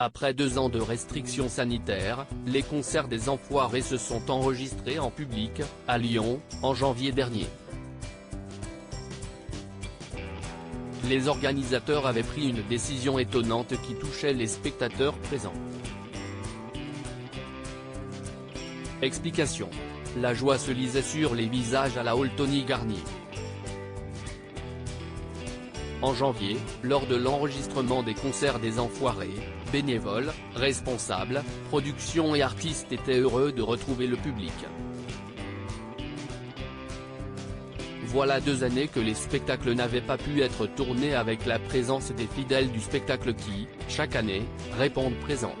Après 2 ans de restrictions sanitaires, les concerts des Enfoirés se sont enregistrés en public, à Lyon, en janvier dernier. Les organisateurs avaient pris une décision étonnante qui touchait les spectateurs présents. Explication. La joie se lisait sur les visages à la hall Tony Garnier. En janvier, lors de l'enregistrement des concerts des Enfoirés, bénévoles, responsables, productions et artistes étaient heureux de retrouver le public. Voilà 2 années que les spectacles n'avaient pas pu être tournés avec la présence des fidèles du spectacle qui, chaque année, répondent présents.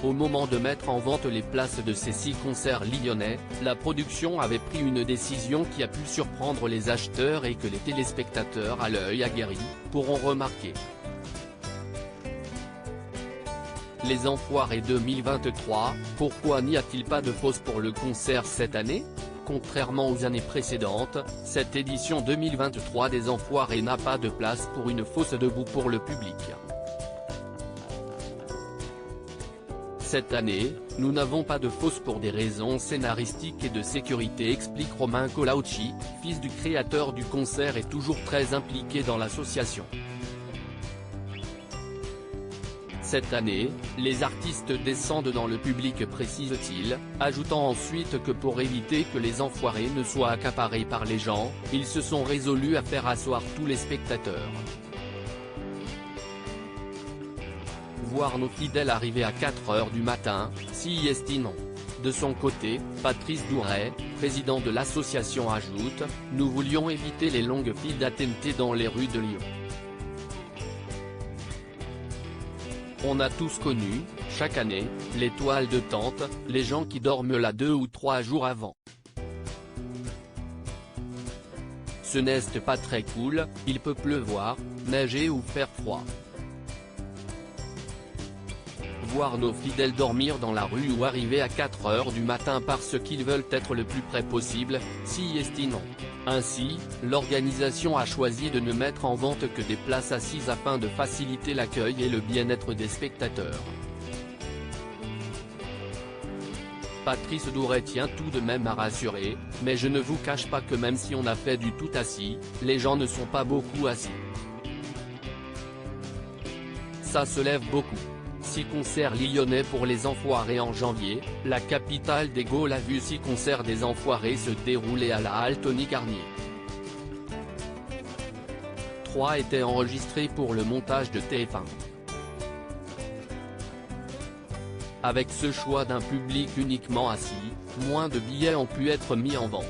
Au moment de mettre en vente les places de ces 6 concerts lyonnais, la production avait pris une décision qui a pu surprendre les acheteurs et que les téléspectateurs à l'œil aguerri pourront remarquer. Les Enfoirés 2023, pourquoi n'y a-t-il pas de fosse pour le concert cette année ? Contrairement aux années précédentes, cette édition 2023 des Enfoirés n'a pas de place pour une fosse debout pour le public. Cette année, nous n'avons pas de fosse pour des raisons scénaristiques et de sécurité, explique Romain Colaucci, fils du créateur du concert et toujours très impliqué dans l'association. Cette année, les artistes descendent dans le public, précise-t-il, ajoutant ensuite que pour éviter que les Enfoirés ne soient accaparés par les gens, ils se sont résolus à faire asseoir tous les spectateurs. Voir nos fidèles arriver à 4h du matin, si estimons. De son côté, Patrice Douret, président de l'association, ajoute « Nous voulions éviter les longues files d'attente dans les rues de Lyon. On a tous connu, chaque année, les toiles de tente, les gens qui dorment là 2 ou 3 jours avant. Ce n'est pas très cool, il peut pleuvoir, neiger ou faire froid. Voir nos fidèles dormir dans la rue ou arriver à 4h du matin parce qu'ils veulent être le plus près possible, si estimons. Ainsi, l'organisation a choisi de ne mettre en vente que des places assises afin de faciliter l'accueil et le bien-être des spectateurs. Patrice Douret tient tout de même à rassurer, mais je ne vous cache pas que même si on a fait du tout assis, les gens ne sont pas beaucoup assis. Ça se lève beaucoup. 6 concerts lyonnais pour les Enfoirés en janvier, la capitale des Gaules a vu 6 concerts des Enfoirés se dérouler à la halle Tony Garnier. 3 étaient enregistrés pour le montage de TF1. Avec ce choix d'un public uniquement assis, moins de billets ont pu être mis en vente.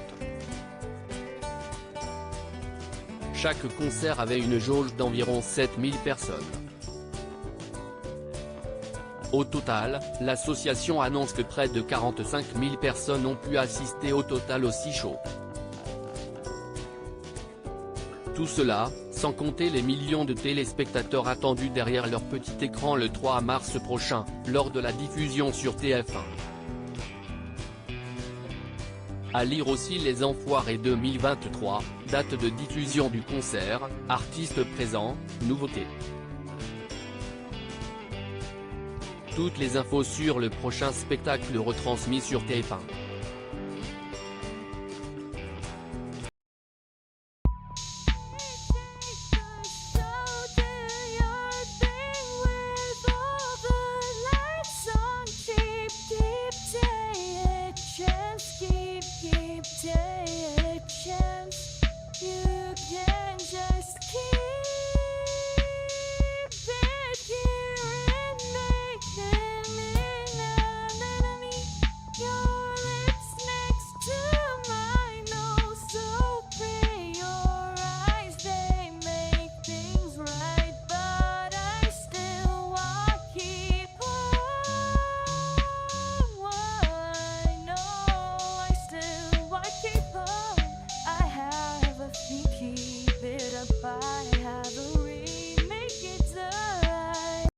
Chaque concert avait une jauge d'environ 7000 personnes. Au total, l'association annonce que près de 45 000 personnes ont pu assister au total aux 6 shows. Tout cela, sans compter les millions de téléspectateurs attendus derrière leur petit écran le 3 mars prochain, lors de la diffusion sur TF1. À lire aussi les Enfoirés 2023, date de diffusion du concert, artistes présents, nouveautés. Toutes les infos sur le prochain spectacle retransmis sur TF1.